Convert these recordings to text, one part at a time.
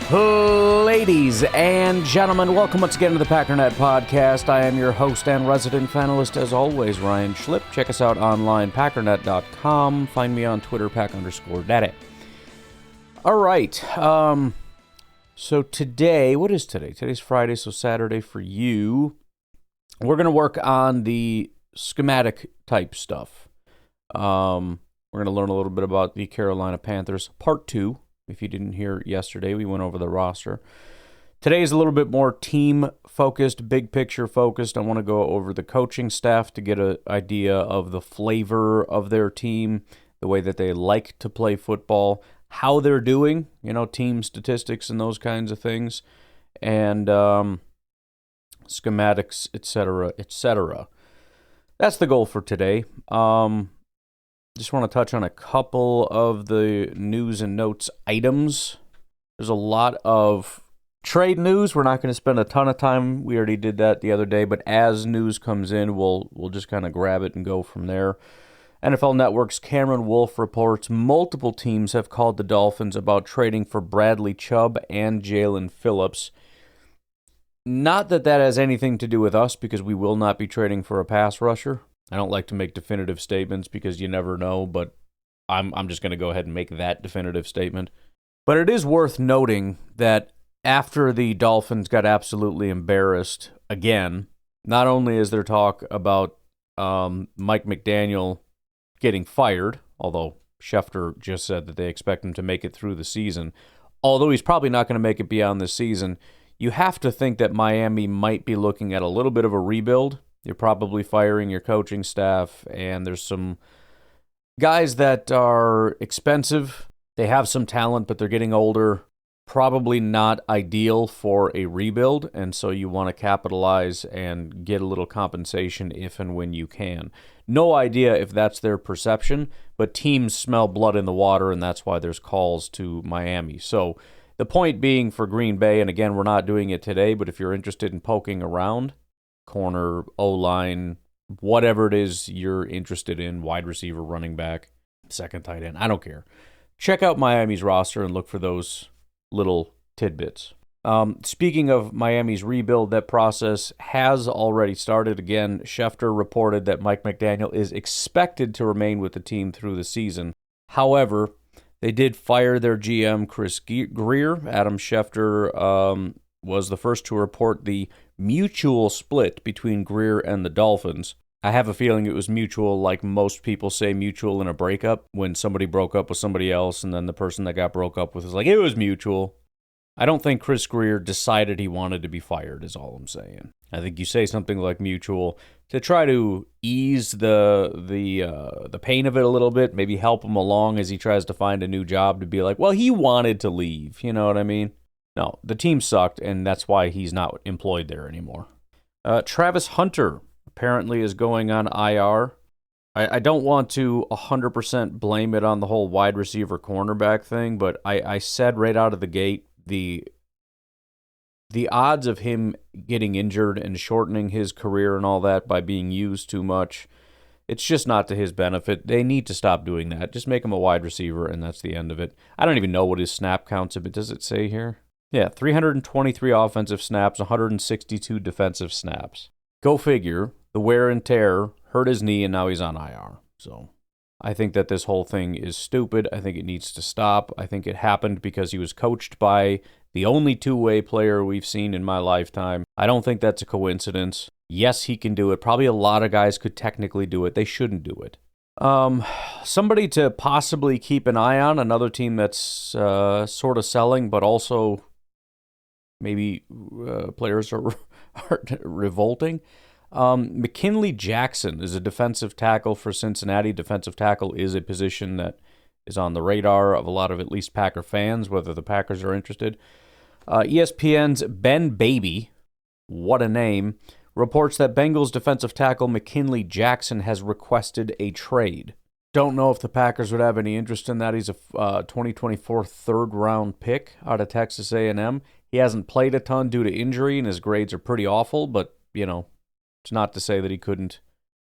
Ladies and gentlemen, welcome once again to the Packernet Podcast. I am your host and resident fanalist, as always, Ryan Schlip. Check us out online, packernet.com. Find me on Twitter, pack_daddy. All right, so today, what is today? Today's Friday, so Saturday for you. We're going to work on the schematic type stuff. We're going to learn a little bit about the Carolina Panthers, part 2. If you didn't hear yesterday, we went over the roster. Today is a little bit more team-focused, big-picture-focused. I want to go over the coaching staff to get an idea of the flavor of their team, the way that they like to play football, how they're doing, team statistics and those kinds of things, and schematics, etc., etc. That's the goal for today. Just want to touch on a couple of the news and notes items. There's a lot of trade news. We're not going to spend a ton of time. We already did that the other day, but as news comes in, we'll just kind of grab it and go from there. NFL Network's Cameron Wolfe reports multiple teams have called the Dolphins about trading for Bradley Chubb and Jalen Phillips. Not that that has anything to do with us, because we will not be trading for a pass rusher. I don't like to make definitive statements because you never know, but I'm just going to go ahead and make that definitive statement. But it is worth noting that after the Dolphins got absolutely embarrassed again, not only is there talk about Mike McDaniel getting fired, although Schefter just said that they expect him to make it through the season, although he's probably not going to make it beyond this season, you have to think that Miami might be looking at a little bit of a rebuild. You're probably firing your coaching staff, and there's some guys that are expensive. They have some talent, but they're getting older. Probably not ideal for a rebuild, and so you want to capitalize and get a little compensation if and when you can. No idea if that's their perception, but teams smell blood in the water, and that's why there's calls to Miami. So the point being for Green Bay, and again, we're not doing it today, but if you're interested in poking around, corner, O-line, whatever it is you're interested in, wide receiver, running back, second tight end, I don't care. Check out Miami's roster and look for those little tidbits. Speaking of Miami's rebuild, that process has already started. Again, Schefter reported that Mike McDaniel is expected to remain with the team through the season. However, they did fire their GM, Chris Grier. Adam Schefter was the first to report the mutual split between Grier and the Dolphins. I have a feeling it was mutual, like most people say mutual in a breakup, when somebody broke up with somebody else and then the person that got broke up with is like, it was mutual. I don't think Chris Grier decided he wanted to be fired, is all I'm saying. I think you say something like mutual to try to ease the pain of it a little bit, maybe help him along as he tries to find a new job, to be like, well, he wanted to leave, you know what I mean? No, the team sucked, and that's why he's not employed there anymore. Travis Hunter apparently is going on IR. I don't want to 100% blame it on the whole wide receiver cornerback thing, but I said right out of the gate, the odds of him getting injured and shortening his career and all that by being used too much, it's just not to his benefit. They need to stop doing that. Just make him a wide receiver, and that's the end of it. I don't even know what his snap counts, but does it say here? Yeah, 323 offensive snaps, 162 defensive snaps. Go figure. The wear and tear hurt his knee, and now he's on IR. So I think that this whole thing is stupid. I think it needs to stop. I think it happened because he was coached by the only two-way player we've seen in my lifetime. I don't think that's a coincidence. Yes, he can do it. Probably a lot of guys could technically do it. They shouldn't do it. Somebody to possibly keep an eye on, another team that's sort of selling, but also maybe players are revolting. McKinley Jackson is a defensive tackle for Cincinnati. Defensive tackle is a position that is on the radar of a lot of at least Packer fans, whether the Packers are interested. ESPN's Ben Baby, what a name, reports that Bengals defensive tackle McKinley Jackson has requested a trade. Don't know if the Packers would have any interest in that. He's a 2024 third-round pick out of Texas A&M. He hasn't played a ton due to injury, and his grades are pretty awful, but, it's not to say that he couldn't.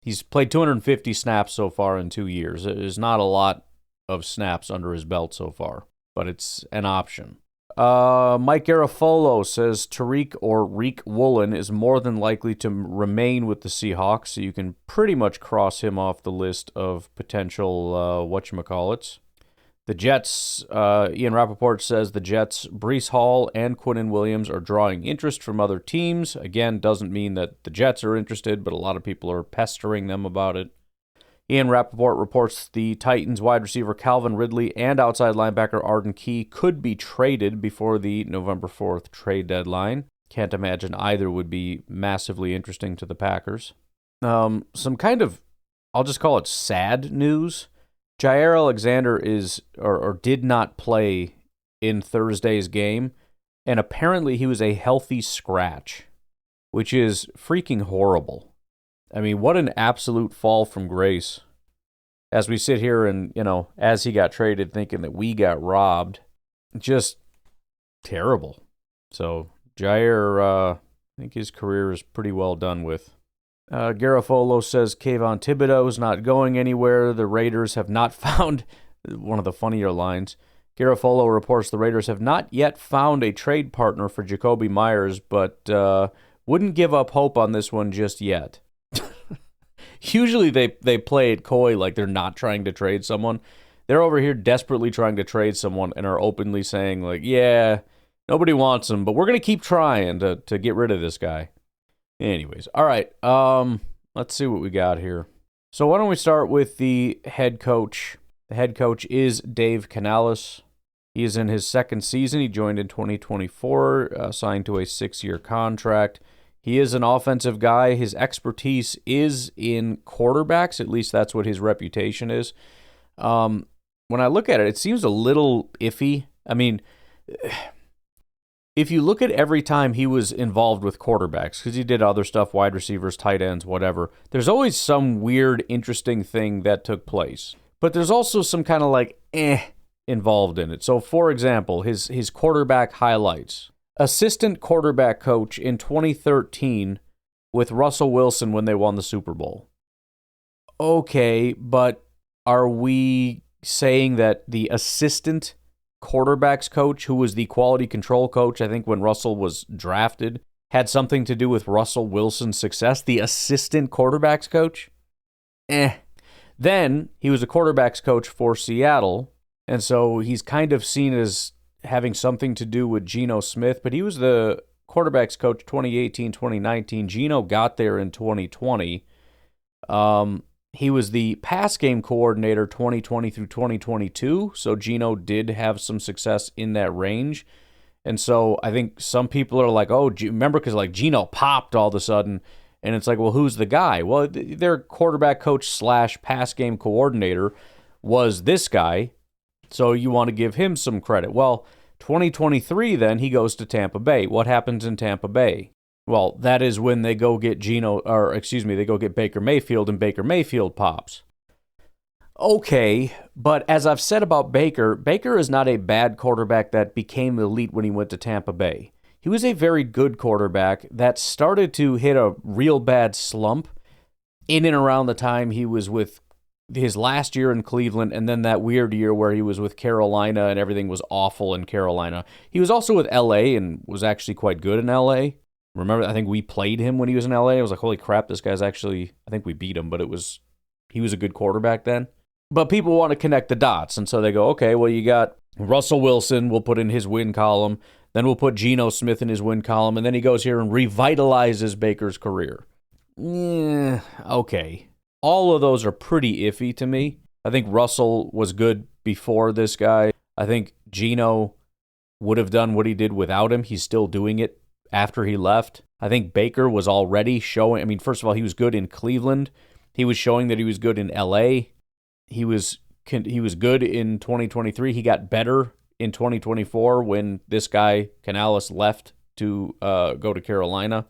He's played 250 snaps so far in 2 years. There's not a lot of snaps under his belt so far, but it's an option. Mike Garafolo says Tariq or Reek Woolen is more than likely to remain with the Seahawks, so you can pretty much cross him off the list of potential whatchamacallits. The Jets, Ian Rappaport says the Jets, Breece Hall and Quinnen Williams are drawing interest from other teams. Again, doesn't mean that the Jets are interested, but a lot of people are pestering them about it. Ian Rappaport reports the Titans wide receiver Calvin Ridley and outside linebacker Arden Key could be traded before the November 4th trade deadline. Can't imagine either would be massively interesting to the Packers. Some kind of, I'll just call it sad news. Jair Alexander did not play in Thursday's game, and apparently he was a healthy scratch, which is freaking horrible. I mean, what an absolute fall from grace. As we sit here and, as he got traded, thinking that we got robbed. Just terrible. So, Jair, I think his career is pretty well done with. Garofolo says Kayvon Thibodeau is not going anywhere. The Raiders have not found, one of the funnier lines, Garofolo reports the Raiders have not yet found a trade partner for Jacoby Myers, but wouldn't give up hope on this one just yet. Usually they play it coy like they're not trying to trade someone. They're over here desperately trying to trade someone and are openly saying, like, yeah, nobody wants him, but we're going to keep trying to get rid of this guy. Anyways, all right, let's see what we got here. So why don't we start with the head coach. The head coach is Dave Canales. He is in his second season. He joined in 2024, signed to a 6-year contract. He is an offensive guy. His expertise is in quarterbacks. At least that's what his reputation is. When I look at it, it seems a little iffy. I mean, if you look at every time he was involved with quarterbacks, because he did other stuff, wide receivers, tight ends, whatever, there's always some weird, interesting thing that took place. But there's also some kind of like, involved in it. So, for example, his quarterback highlights. Assistant quarterback coach in 2013 with Russell Wilson when they won the Super Bowl. Okay, but are we saying that the assistant quarterbacks coach, who was the quality control coach, I think when Russell was drafted, had something to do with Russell Wilson's success? The assistant quarterbacks coach? Then he was a quarterbacks coach for Seattle, and so he's kind of seen as having something to do with Geno Smith, but he was the quarterbacks coach 2018-2019. Geno got there in 2020. He was the pass game coordinator 2020 through 2022, so Geno did have some success in that range. And so I think some people are like, oh, remember, because like Geno popped all of a sudden, and it's like, well, who's the guy? Well, their quarterback coach / pass game coordinator was this guy, so you want to give him some credit. Well, 2023, then, he goes to Tampa Bay. What happens in Tampa Bay? Well, that is when they go get they go get Baker Mayfield, and Baker Mayfield pops. Okay, but as I've said about Baker, Baker is not a bad quarterback that became elite when he went to Tampa Bay. He was a very good quarterback that started to hit a real bad slump in and around the time he was with his last year in Cleveland, and then that weird year where he was with Carolina and everything was awful in Carolina. He was also with LA and was actually quite good in LA. Remember, I think we played him when he was in LA. I was like, holy crap, this guy's actually, I think we beat him, but he was a good quarterback then. But people want to connect the dots, and so they go, okay, well, you got Russell Wilson, we'll put in his win column, then we'll put Geno Smith in his win column, and then he goes here and revitalizes Baker's career. Yeah, okay. All of those are pretty iffy to me. I think Russell was good before this guy. I think Geno would have done what he did without him. He's still doing it after he left. I think Baker was already showing, first of all, he was good in Cleveland. He was showing that he was good in LA. He was good in 2023. He got better in 2024 when this guy, Canales, left to go to Carolina.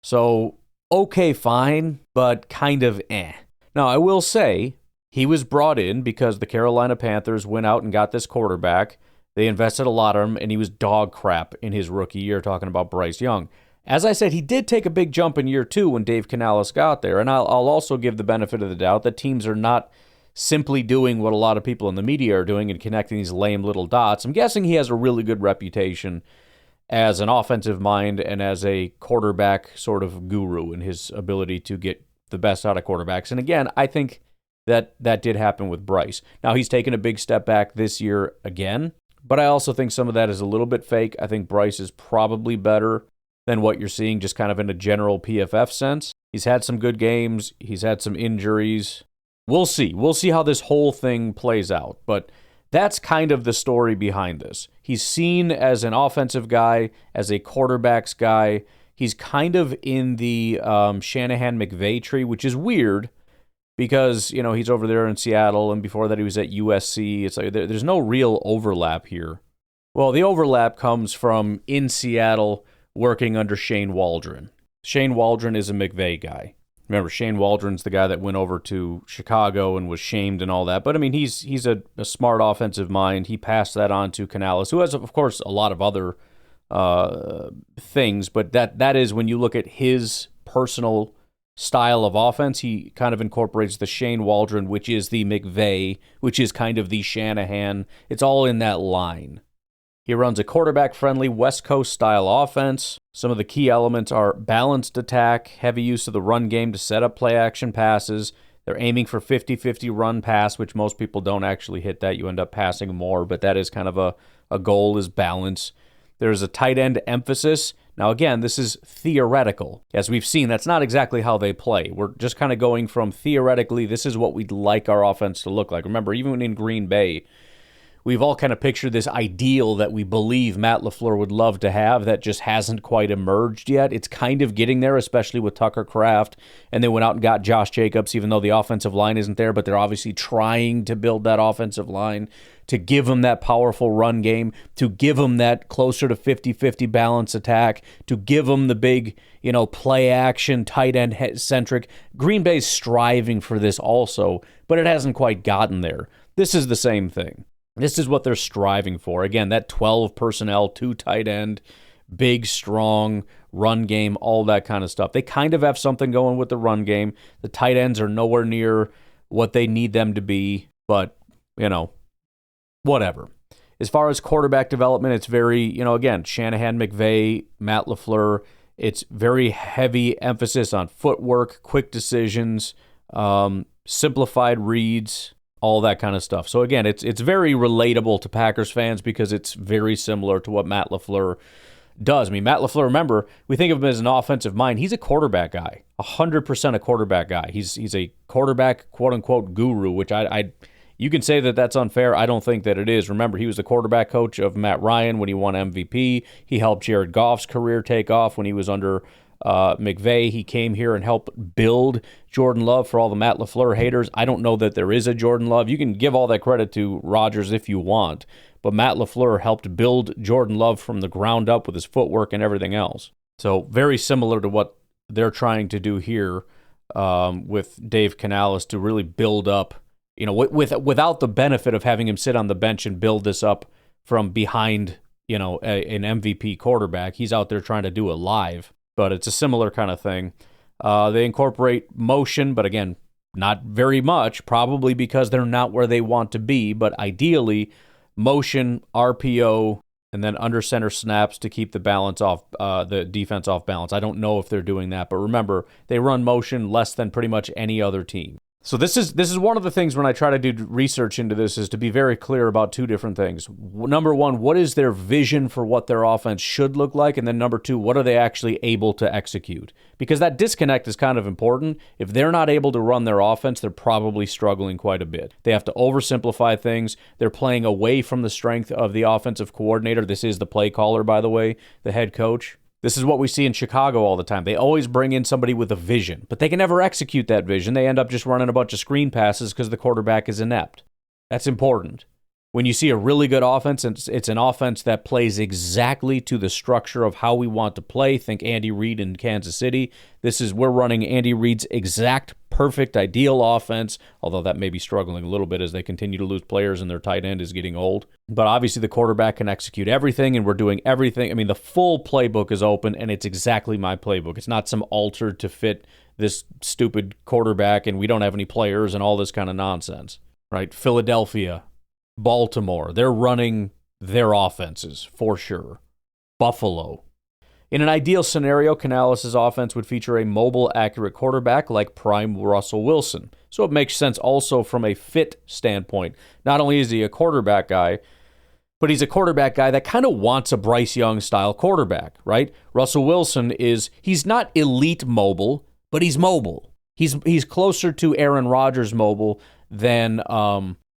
So, okay, fine, but kind of Now, I will say, he was brought in because the Carolina Panthers went out and got this quarterback. They invested a lot on him, and he was dog crap in his rookie year, talking about Bryce Young. As I said, he did take a big jump in year 2 when Dave Canales got there, and I'll also give the benefit of the doubt that teams are not simply doing what a lot of people in the media are doing and connecting these lame little dots. I'm guessing he has a really good reputation as an offensive mind and as a quarterback sort of guru in his ability to get the best out of quarterbacks. And again, I think that did happen with Bryce. Now, he's taken a big step back this year again, but I also think some of that is a little bit fake. I think Bryce is probably better than what you're seeing just kind of in a general PFF sense. He's had some good games. He's had some injuries. We'll see. We'll see how this whole thing plays out. But that's kind of the story behind this. He's seen as an offensive guy, as a quarterbacks guy. He's kind of in the Shanahan-McVay tree, which is weird because, you know, he's over there in Seattle, and before that he was at USC. It's like there's no real overlap here. Well, the overlap comes from in Seattle working under Shane Waldron. Shane Waldron is a McVay guy. Remember, Shane Waldron's the guy that went over to Chicago and was shamed and all that. But, I mean, he's a smart offensive mind. He passed that on to Canales, who has, of course, a lot of other things. But that is, when you look at his personal style of offense, he kind of incorporates the Shane Waldron, which is the McVay, which is kind of the Shanahan. It's all in that line. He runs a quarterback-friendly West Coast-style offense. Some of the key elements are balanced attack, heavy use of the run game to set up play-action passes. They're aiming for 50-50 run-pass, which most people don't actually hit that. You end up passing more, but that is kind of a goal, is balance. There's a tight end emphasis. Now, again, this is theoretical. As we've seen, that's not exactly how they play. We're just kind of going from theoretically, this is what we'd like our offense to look like. Remember, even in Green Bay, we've all kind of pictured this ideal that we believe Matt LaFleur would love to have that just hasn't quite emerged yet. It's kind of getting there, especially with Tucker Kraft, and they went out and got Josh Jacobs, even though the offensive line isn't there, but they're obviously trying to build that offensive line to give them that powerful run game, to give them that closer to 50-50 balance attack, to give them the big, play action, tight end centric. Green Bay's striving for this also, but it hasn't quite gotten there. This is the same thing. This is what they're striving for. Again, that 12 personnel, 2 tight end, big, strong, run game, all that kind of stuff. They kind of have something going with the run game. The tight ends are nowhere near what they need them to be, but, whatever. As far as quarterback development, it's very, again, Shanahan, McVay, Matt LaFleur. It's very heavy emphasis on footwork, quick decisions, simplified reads, all that kind of stuff. So again, it's very relatable to Packers fans because it's very similar to what Matt LaFleur does. I mean, Matt LaFleur, remember, we think of him as an offensive mind. He's a quarterback guy, 100% a quarterback guy. He's a quarterback, quote-unquote, guru, which you can say that that's unfair. I don't think that it is. Remember, he was the quarterback coach of Matt Ryan when he won MVP. He helped Jared Goff's career take off when he was under McVay. He came here and helped build Jordan Love. For all the Matt LaFleur haters, I don't know that there is a Jordan Love. You can give all that credit to Rodgers if you want, but Matt LaFleur helped build Jordan Love from the ground up with his footwork and everything else. So very similar to what they're trying to do here with Dave Canales to really build up, without the benefit of having him sit on the bench and build this up from behind, an MVP quarterback. He's out there trying to do it live. But it's a similar kind of thing. They incorporate motion, but again, not very much, probably because they're not where they want to be. But ideally, motion, RPO, and then under center snaps to keep the balance off, the defense off balance. I don't know if they're doing that, but remember, they run motion less than pretty much any other team. So this is one of the things when I try to do research into this is to be very clear about 2 different things. Number 1, what is their vision for what their offense should look like? And then number 2, what are they actually able to execute? Because that disconnect is kind of important. If they're not able to run their offense, they're probably struggling quite a bit. They have to oversimplify things. They're playing away from the strength of the offensive coordinator. This is the play caller, by the way, the head coach. This is what we see in Chicago all the time. They always bring in somebody with a vision, but they can never execute that vision. They end up just running a bunch of screen passes because the quarterback is inept. That's important. When you see a really good offense, it's an offense that plays exactly to the structure of how we want to play. Think Andy Reid in Kansas City. We're running Andy Reid's exact perfect ideal offense, although that may be struggling a little bit as they continue to lose players and their tight end is getting old. But obviously the quarterback can execute everything, and we're doing everything. I mean, the full playbook is open, and it's exactly my playbook. It's not some altered to fit this stupid quarterback, and we don't have any players and all this kind of nonsense, right? Philadelphia, Baltimore, they're running their offenses for sure. Buffalo. In an ideal scenario, Canales' offense would feature a mobile, accurate quarterback like prime Russell Wilson. So it makes sense also from a fit standpoint. Not only is he a quarterback guy, but he's a quarterback guy that kind of wants a Bryce Young-style quarterback, right? Russell Wilson he's not elite mobile, but he's mobile. He's closer to Aaron Rodgers mobile than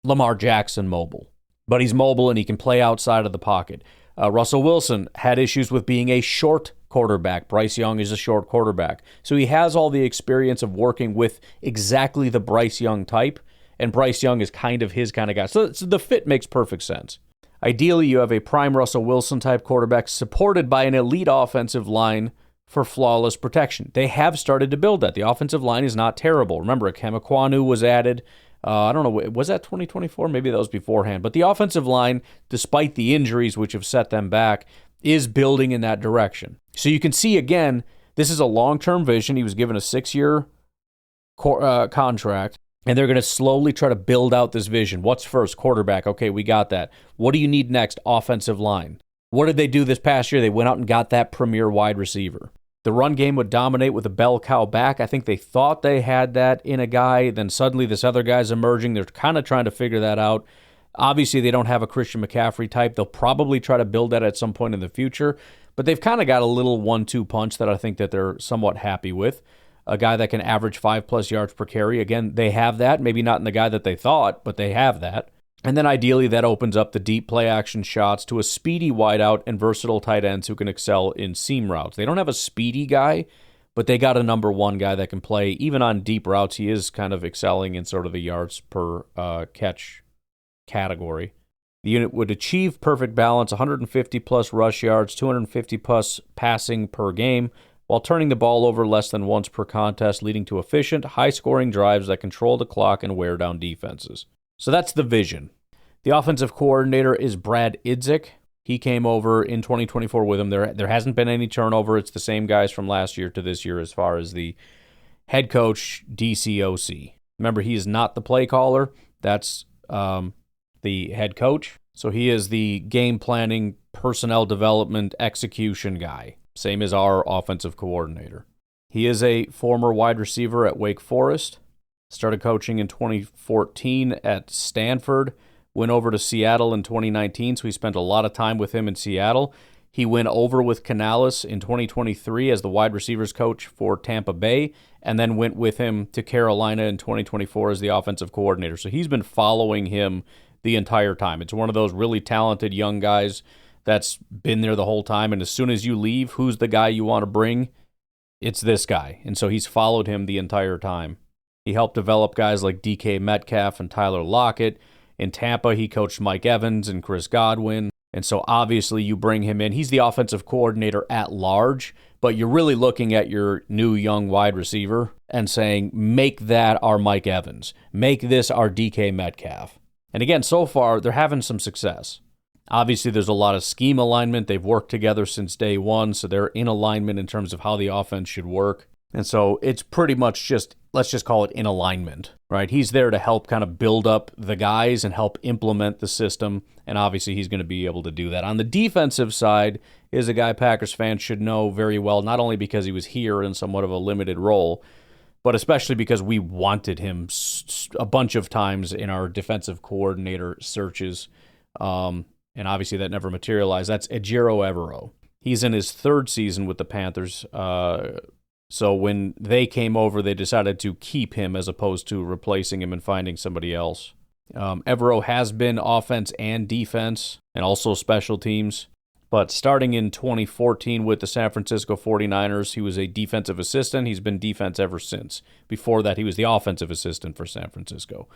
Lamar Jackson mobile. But he's mobile and he can play outside of the pocket. Russell Wilson had issues with being a short quarterback. Bryce Young is a short quarterback. So he has all the experience of working with exactly the Bryce Young type, and Bryce Young is kind of his kind of guy. So the fit makes perfect sense. Ideally, you have a prime Russell Wilson type quarterback supported by an elite offensive line for flawless protection. They have started to build that. The offensive line is not terrible. Remember, Ikem Ekwonu was added. I don't know, was that 2024? Maybe that was beforehand. But the offensive line, despite the injuries which have set them back, is building in that direction. So you can see, again, this is a long-term vision. He was given a 6-year contract, and they're going to slowly try to build out this vision. What's first? Quarterback. Okay, we got that. What do you need next? Offensive line. What did they do this past year? They went out and got that premier wide receiver. The run game would dominate with a bell cow back. I think they thought they had that in a guy. Then suddenly this other guy's emerging. They're kind of trying to figure that out. Obviously, they don't have a Christian McCaffrey type. They'll probably try to build that at some point in the future. But they've kind of got a little 1-2 punch that I think that they're somewhat happy with. A guy that can average 5+ yards per carry. Again, they have that. Maybe not in the guy that they thought, but they have that. And then ideally that opens up the deep play action shots to a speedy wideout and versatile tight ends who can excel in seam routes. They don't have a speedy guy, but they got a number one guy that can play. Even on deep routes, he is kind of excelling in sort of the yards per catch category. The unit would achieve perfect balance, 150+ rush yards, 250+ passing per game, while turning the ball over less than once per contest, leading to efficient, high-scoring drives that control the clock and wear down defenses. So that's the vision. The offensive coordinator is Brad Idzik. He came over in 2024 with him. There hasn't been any turnover. It's the same guys from last year to this year as far as the head coach, DCOC. Remember, he is not the play caller. That's the head coach. So he is the game planning, personnel development, execution guy. Same as our offensive coordinator. He is a former wide receiver at Wake Forest. Started coaching in 2014 at Stanford. Went over to Seattle in 2019, so he spent a lot of time with him in Seattle. He went over with Canales in 2023 as the wide receivers coach for Tampa Bay, and then went with him to Carolina in 2024 as the offensive coordinator. So he's been following him the entire time. It's one of those really talented young guys that's been there the whole time, and as soon as you leave, who's the guy you want to bring? It's this guy. And so he's followed him the entire time. He helped develop guys like DK Metcalf and Tyler Lockett. In Tampa, he coached Mike Evans and Chris Godwin. And so obviously you bring him in. He's the offensive coordinator at large, but you're really looking at your new young wide receiver and saying, make that our Mike Evans. Make this our DK Metcalf. And again, so far, they're having some success. Obviously, there's a lot of scheme alignment. They've worked together since day one, so they're in alignment in terms of how the offense should work. And so it's pretty much just, let's just call it in alignment, right? He's there to help kind of build up the guys and help implement the system, and obviously he's going to be able to do that. On the defensive side is a guy Packers fans should know very well, not only because he was here in somewhat of a limited role, but especially because we wanted him a bunch of times in our defensive coordinator searches, and obviously that never materialized. That's Ejiro Evero. He's in his third season with the Panthers. So when they came over, they decided to keep him as opposed to replacing him and finding somebody else. Evero has been offense and defense and also special teams. But starting in 2014 with the San Francisco 49ers, he was a defensive assistant. He's been defense ever since. Before that, he was the offensive assistant for San Francisco.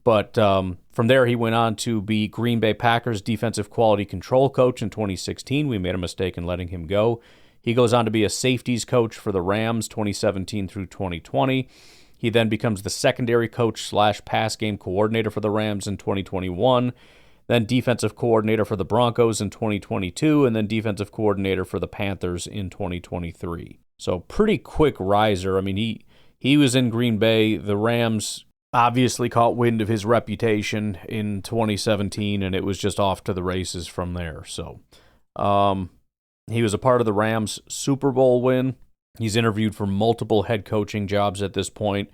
But from there, he went on to be Green Bay Packers defensive quality control coach in 2016. We made a mistake in letting him go. He goes on to be a safeties coach for the Rams 2017 through 2020. He then becomes the secondary coach / pass game coordinator for the Rams in 2021, then defensive coordinator for the Broncos in 2022, and then defensive coordinator for the Panthers in 2023. So pretty quick riser. I mean, he was in Green Bay. The Rams obviously caught wind of his reputation in 2017, and it was just off to the races from there. So he was a part of the Rams' Super Bowl win. He's interviewed for multiple head coaching jobs at this point.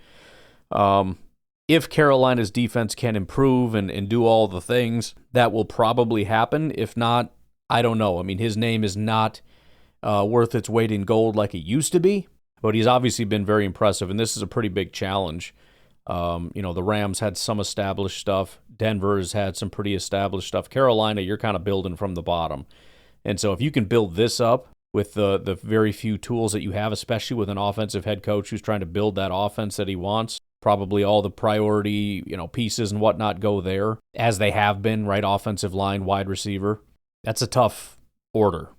If Carolina's defense can improve and do all the things, that will probably happen. If not, I don't know. I mean, his name is not worth its weight in gold like it used to be, but he's obviously been very impressive, and this is a pretty big challenge. The Rams had some established stuff. Denver's had some pretty established stuff. Carolina, you're kind of building from the bottom. And so if you can build this up with the very few tools that you have, especially with an offensive head coach who's trying to build that offense that he wants, probably all the priority, pieces and whatnot go there, as they have been, right? Offensive line, wide receiver. That's a tough order.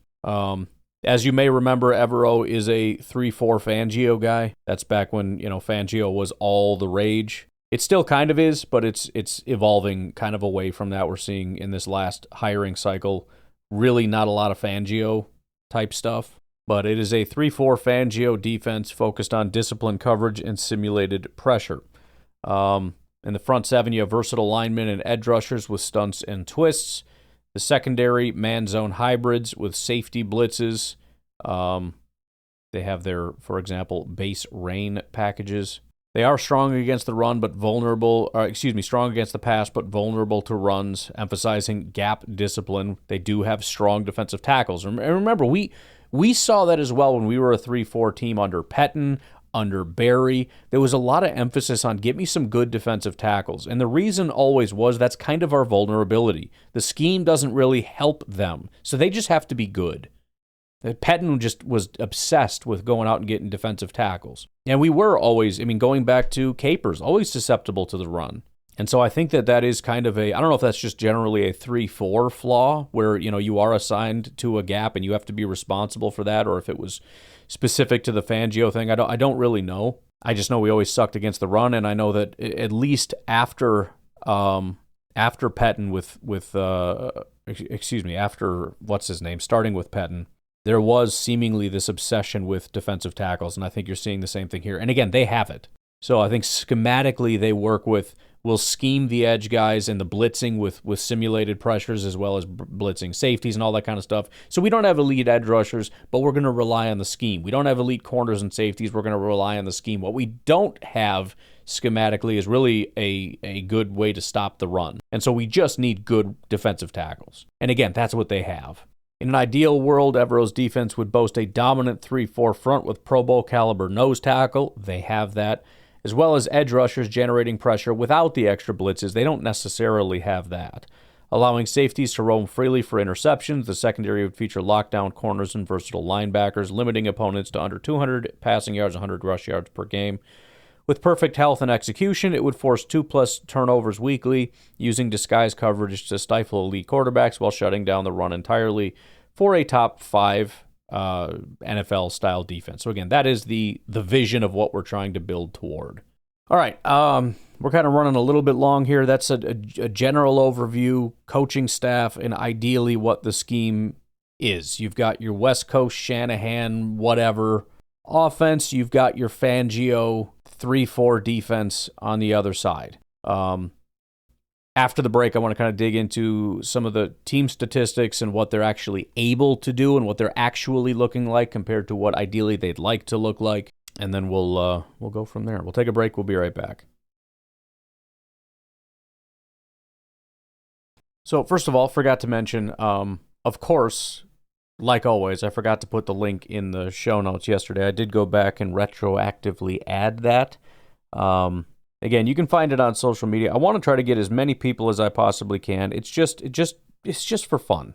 As you may remember, Evero is a 3-4 Fangio guy. That's back when, Fangio was all the rage. It still kind of is, but it's evolving kind of away from that. We're seeing in this last hiring cycle, really not a lot of Fangio type stuff. But it is a 3-4 Fangio defense focused on disciplined coverage and simulated pressure. In the front seven, you have versatile linemen and edge rushers with stunts and twists. The secondary, man-zone hybrids with safety blitzes. They have their, for example, base rain packages. They are strong against the run, but strong against the pass, but vulnerable to runs, emphasizing gap discipline. They do have strong defensive tackles. And remember, we saw that as well when we were a 3-4 team under Pettin, under Barry. There was a lot of emphasis on get me some good defensive tackles. And the reason always was that's kind of our vulnerability. The scheme doesn't really help them, so they just have to be good. Pettin just was obsessed with going out and getting defensive tackles. And we were always, going back to Capers, always susceptible to the run. And so I think that is kind of I don't know if that's just generally a 3-4 flaw where, you are assigned to a gap and you have to be responsible for that, or if it was specific to the Fangio thing. I don't really know. I just know we always sucked against the run, and I know that at least after Pettin after what's his name, starting with Pettin, there was seemingly this obsession with defensive tackles, and I think you're seeing the same thing here. And again, they have it. So I think schematically they work with, we'll scheme the edge guys and the blitzing with simulated pressures as well as blitzing safeties and all that kind of stuff. So we don't have elite edge rushers, but we're going to rely on the scheme. We don't have elite corners and safeties. We're going to rely on the scheme. What we don't have schematically is really a good way to stop the run. And so we just need good defensive tackles. And again, that's what they have. In an ideal world, Evero's defense would boast a dominant 3-4 front with Pro Bowl caliber nose tackle. They have that. As well as edge rushers generating pressure without the extra blitzes. They don't necessarily have that. Allowing safeties to roam freely for interceptions, the secondary would feature lockdown corners and versatile linebackers, limiting opponents to under 200 passing yards, 100 rush yards per game. With perfect health and execution, it would force 2+ turnovers weekly, using disguise coverage to stifle elite quarterbacks while shutting down the run entirely for a top 5 NFL-style defense. So again, that is the vision of what we're trying to build toward. All right, we're kind of running a little bit long here. That's a general overview, coaching staff, and ideally what the scheme is. You've got your West Coast Shanahan, whatever, offense. You've got your Fangio 3-4 defense on the other side. After the break, I want to kind of dig into some of the team statistics and what they're actually able to do and what they're actually looking like compared to what ideally they'd like to look like. And then we'll go from there. We'll take a break. We'll be right back. So first of all, forgot to mention, of course, like always, I forgot to put the link in the show notes yesterday. I did go back and retroactively add that. Again, you can find it on social media. I want to try to get as many people as I possibly can. It's just for fun.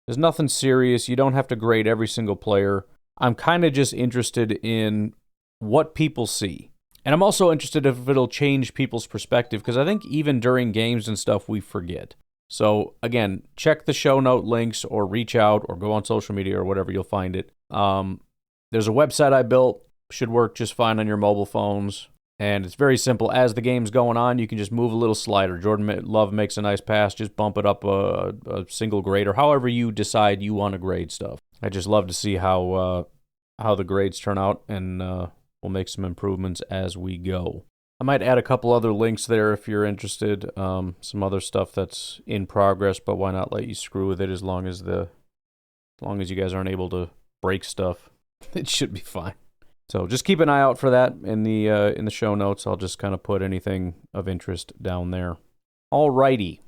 There's nothing serious. You don't have to grade every single player. I'm kind of just interested in what people see. And I'm also interested if it'll change people's perspective, because I think even during games and stuff, we forget. So, again, check the show note links or reach out or go on social media or whatever, you'll find it. There's a website I built, should work just fine on your mobile phones. And it's very simple. As the game's going on, you can just move a little slider. Jordan Love makes a nice pass, just bump it up a single grade, or however you decide you want to grade stuff. I just love to see how the grades turn out, and we'll make some improvements as we go. I might add a couple other links there if you're interested. Some other stuff that's in progress, but why not let you screw with it as long as you guys aren't able to break stuff. It should be fine. So just keep an eye out for that in the show notes. I'll just kind of put anything of interest down there. Alrighty.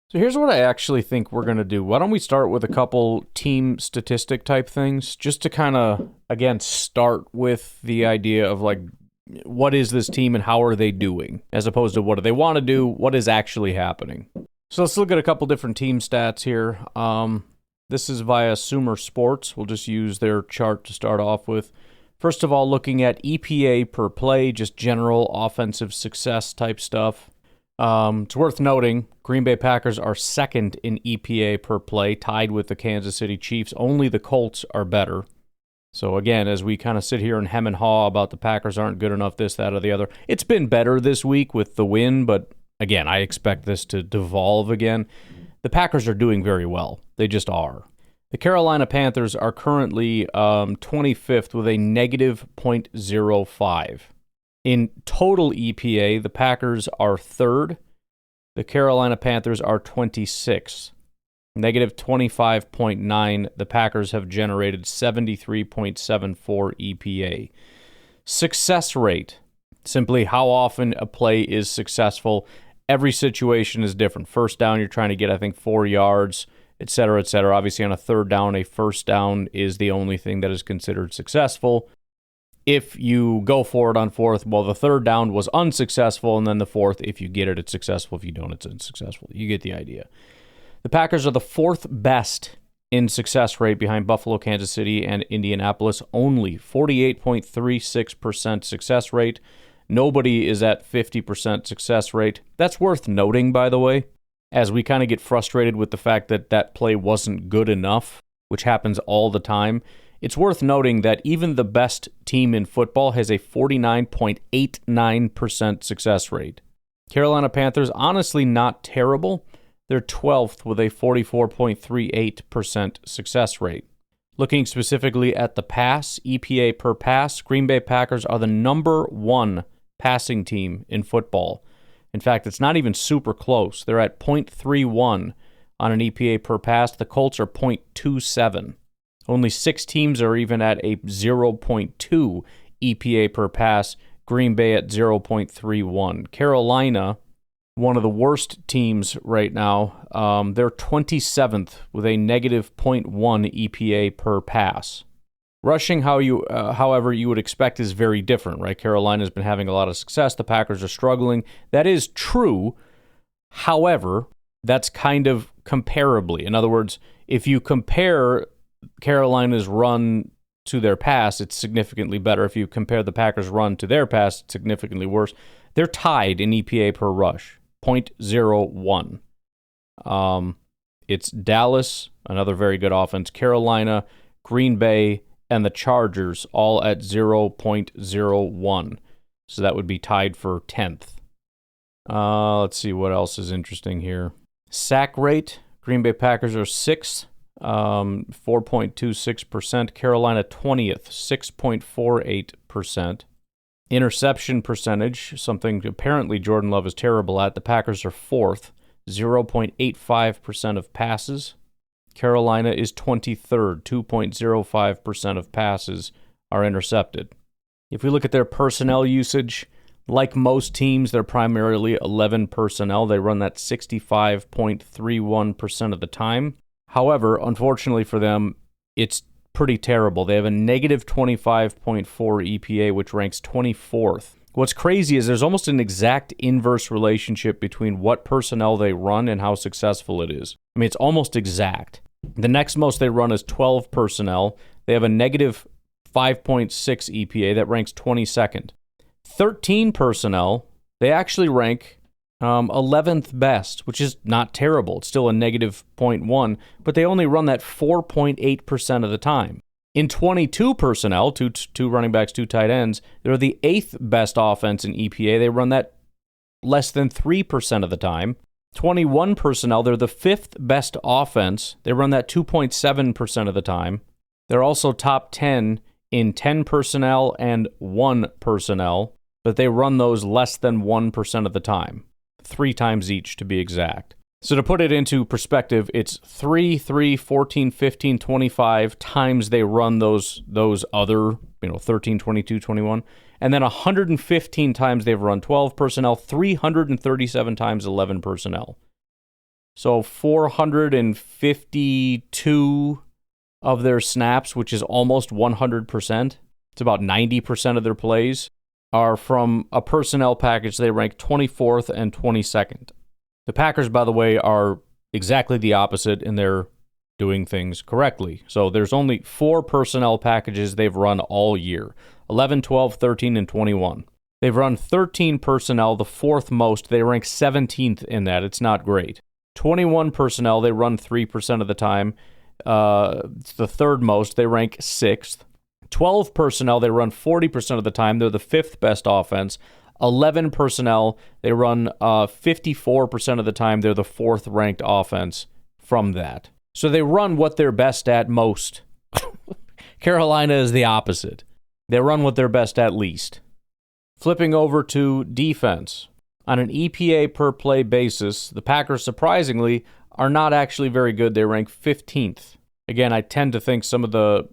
So here's what I actually think we're going to do. Why don't we start with a couple team statistic type things, just to kind of, again, start with the idea of like, what is this team and how are they doing, as opposed to what do they want to do, what is actually happening. So let's look at a couple different team stats here. This is via Sumer Sports. We'll just use their chart to start off with. First of all, looking at EPA per play, just general offensive success type stuff. It's worth noting, Green Bay Packers are second in EPA per play, tied with the Kansas City Chiefs. Only the Colts are better. So again, as we kind of sit here and hem and haw about the Packers aren't good enough, this, that, or the other, it's been better this week with the win, but again, I expect this to devolve again. The Packers are doing very well. They just are. The Carolina Panthers are currently 25th with a negative .05. In total EPA, the Packers are third. The Carolina Panthers are 26th. Negative 25.9. The Packers have generated 73.74 EPA. Success rate. Simply how often a play is successful. Every situation is different. First down, you're trying to get, I think, 4 yards, et cetera, et cetera. Obviously, on a third down, a first down is the only thing that is considered successful. If you go for it on fourth, well, the third down was unsuccessful, and then the fourth, if you get it, it's successful. If you don't, it's unsuccessful. You get the idea. The Packers are the fourth best in success rate behind Buffalo, Kansas City, and Indianapolis. Only 48.36% success rate. Nobody is at 50% success rate. That's worth noting, by the way, as we kind of get frustrated with the fact that that play wasn't good enough, which happens all the time. It's worth noting that even the best team in football has a 49.89% success rate. Carolina Panthers, honestly not terrible. They're 12th with a 44.38% success rate. Looking specifically at the pass, EPA per pass, Green Bay Packers are the number one passing team in football. In fact, it's not even super close. They're at .31 on an EPA per pass. The Colts are .27. Only 6 teams are even at a 0.2 EPA per pass. Green Bay at 0.31. Carolina, one of the worst teams right now, they're 27th with a negative .1 EPA per pass. Rushing, however, you would expect is very different, right? Carolina's been having a lot of success. The Packers are struggling. That is true. However, that's kind of comparably. In other words, if you compare Carolina's run to their pass, it's significantly better. If you compare the Packers' run to their pass, it's significantly worse. They're tied in EPA per rush, .01. It's Dallas, another very good offense, Carolina, Green Bay, and the Chargers all at 0.01. So that would be tied for 10th. Let's see what else is interesting here. Sack rate, Green Bay Packers are 6th. 4.26%. Carolina 20th, 6.48%. Interception percentage, something apparently Jordan Love is terrible at. The Packers are 4th, 0.85% of passes. Carolina is 23rd, 2.05% of passes are intercepted. If we look at their personnel usage, like most teams, they're primarily 11 personnel. They run that 65.31% of the time. However, unfortunately for them, it's pretty terrible. They have a negative 25.4 EPA, which ranks 24th. What's crazy is there's almost an exact inverse relationship between what personnel they run and how successful it is. I mean, it's almost exact. The next most they run is 12 personnel. They have a negative 5.6 EPA. That ranks 22nd. 13 personnel, they actually rank 11th best, which is not terrible. It's still a negative 0.1, but they only run that 4.8% of the time. In 22 personnel, two running backs, 2 tight ends, they're the 8th best offense in EPA. They run that less than 3% of the time. 21 personnel, they're the 5th best offense. They run that 2.7% of the time. They're also top 10 in 10 personnel and 1 personnel, but they run those less than 1% of the time. 3 times each, to be exact. So to put it into perspective, it's 3, 14, 15, 25 times they run those other, 13, 22, 21, and then 115 times they've run 12 personnel, 337 times 11 personnel. So 452 of their snaps, which is almost 100%, it's about 90% of their plays, are from a personnel package. They rank 24th and 22nd. The Packers, by the way, are exactly the opposite, and they're doing things correctly. So there's only 4 personnel packages they've run all year: 11, 12, 13, and 21. They've run 13 personnel, the 4th most. They rank 17th in that. It's not great. 21 personnel, they run 3% of the time. It's the 3rd most. They rank 6th. 12 personnel, they run 40% of the time. They're the 5th best offense. 11 personnel, they run 54% of the time. They're the 4th ranked offense from that. So they run what they're best at most. Carolina is the opposite. They run what they're best at least. Flipping over to defense. On an EPA per play basis, the Packers, surprisingly, are not actually very good. They rank 15th. Again, I tend to think some of the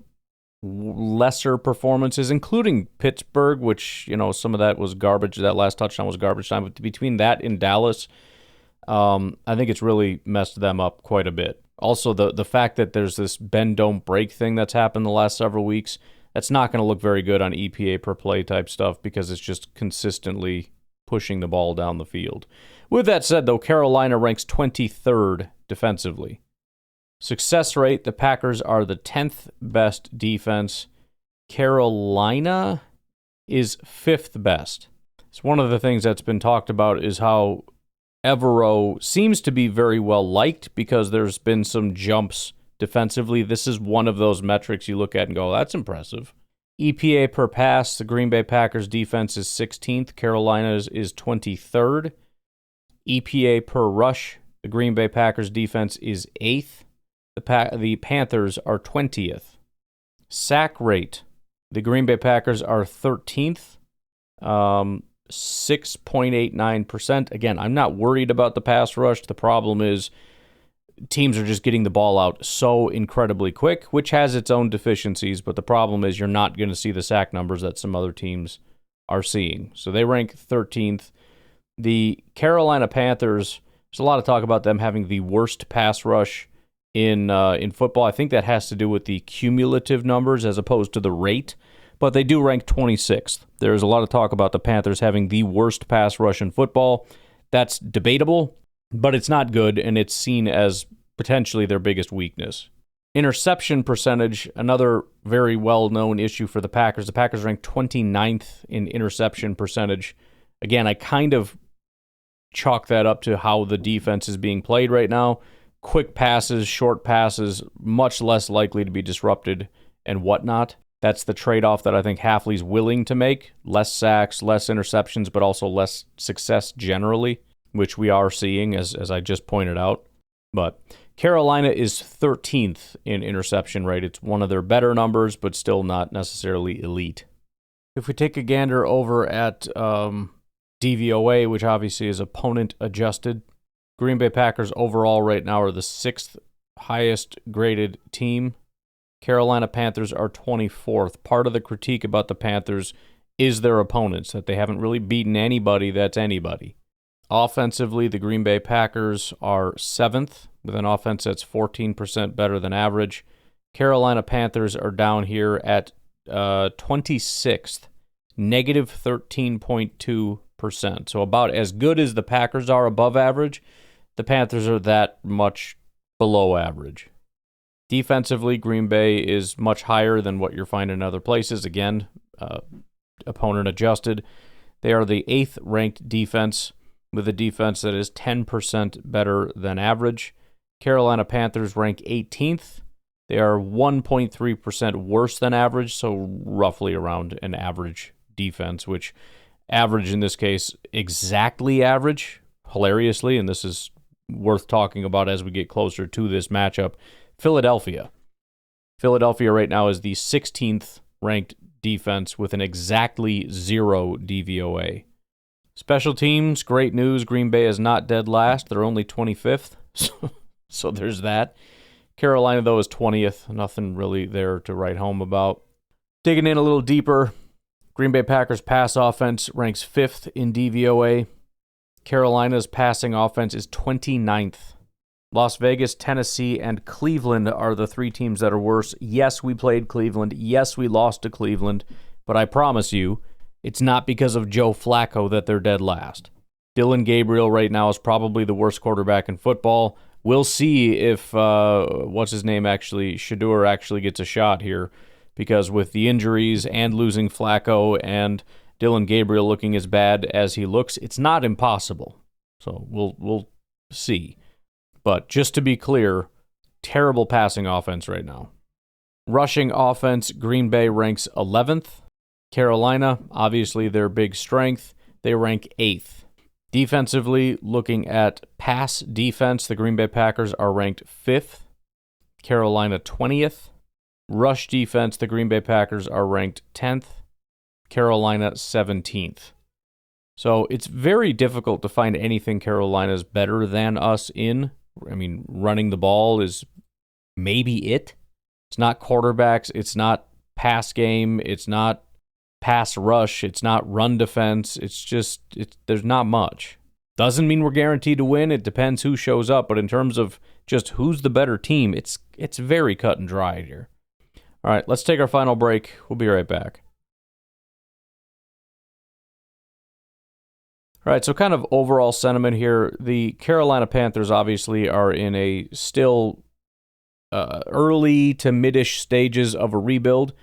lesser performances, including Pittsburgh, which, some of that was garbage. That last touchdown was garbage time. But between that and Dallas, I think it's really messed them up quite a bit. Also, the fact that there's this bend, don't break thing that's happened the last several weeks, that's not going to look very good on EPA per play type stuff because it's just consistently pushing the ball down the field. With that said, though, Carolina ranks 23rd defensively. Success rate, the Packers are the 10th best defense. Carolina is 5th best. So one of the things that's been talked about is how Evero seems to be very well liked because there's been some jumps defensively. This is one of those metrics you look at and go, that's impressive. EPA per pass, the Green Bay Packers defense is 16th. Carolina's is 23rd. EPA per rush, the Green Bay Packers defense is 8th. The Panthers are 20th. Sack rate, the Green Bay Packers are 13th, 6.89%. Again, I'm not worried about the pass rush. The problem is teams are just getting the ball out so incredibly quick, which has its own deficiencies, but the problem is you're not going to see the sack numbers that some other teams are seeing. So they rank 13th. The Carolina Panthers, there's a lot of talk about them having the worst pass rush in football. I think that has to do with the cumulative numbers as opposed to the rate, but they do rank 26th. There's a lot of talk about the Panthers having the worst pass rush in football. That's debatable, but it's not good, and it's seen as potentially their biggest weakness. Interception percentage, another very well-known issue for the Packers. The Packers rank 29th in interception percentage. Again, I kind of chalk that up to how the defense is being played right now. Quick passes, short passes, much less likely to be disrupted and whatnot. That's the trade-off that I think Hafley's willing to make. Less sacks, less interceptions, but also less success generally, which we are seeing, as I just pointed out. But Carolina is 13th in interception rate. It's one of their better numbers, but still not necessarily elite. If we take a gander over at DVOA, which obviously is opponent adjusted, Green Bay Packers overall right now are the 6th highest graded team. Carolina Panthers are 24th. Part of the critique about the Panthers is their opponents, that they haven't really beaten anybody that's anybody. Offensively, the Green Bay Packers are 7th, with an offense that's 14% better than average. Carolina Panthers are down here at 26th, negative 13.2%. So about as good as the Packers are above average, the Panthers are that much below average. Defensively, Green Bay is much higher than what you're finding in other places. Again, opponent adjusted. They are the 8th ranked defense with a defense that is 10% better than average. Carolina Panthers rank 18th. They are 1.3% worse than average, so roughly around an average defense, which average in this case, exactly average, hilariously, and this is worth talking about as we get closer to this matchup. Philadelphia right now is the 16th ranked defense with an exactly 0 DVOA. Special teams, great news. Green Bay is not dead last. They're only 25th, so there's that. Carolina, though, is 20th. Nothing really there to write home about. Digging in a little deeper, Green Bay Packers pass offense ranks 5th in DVOA. Carolina's passing offense is 29th. Las Vegas, Tennessee, and Cleveland are the 3 teams that are worse. Yes, we played Cleveland. Yes, we lost to Cleveland. But I promise you, it's not because of Joe Flacco that they're dead last. Dylan Gabriel right now is probably the worst quarterback in football. We'll see if, Shedeur actually gets a shot here. Because with the injuries and losing Flacco and Dylan Gabriel looking as bad as he looks, it's not impossible. So we'll see. But just to be clear, terrible passing offense right now. Rushing offense, Green Bay ranks 11th. Carolina, obviously their big strength, they rank 8th. Defensively, looking at pass defense, the Green Bay Packers are ranked 5th. Carolina 20th. Rush defense, the Green Bay Packers are ranked 10th. Carolina 17th. So it's very difficult to find anything Carolina's better than us in. I mean, running the ball is maybe it. It's not quarterbacks. It's not pass game. It's not pass rush. It's not run defense. There's not much. Doesn't mean we're guaranteed to win. It depends who shows up. But in terms of just who's the better team, it's very cut and dry here. All right, let's take our final break. We'll be right back. All right, so kind of overall sentiment here. The Carolina Panthers obviously are in a still early to mid-ish stages of a rebuild.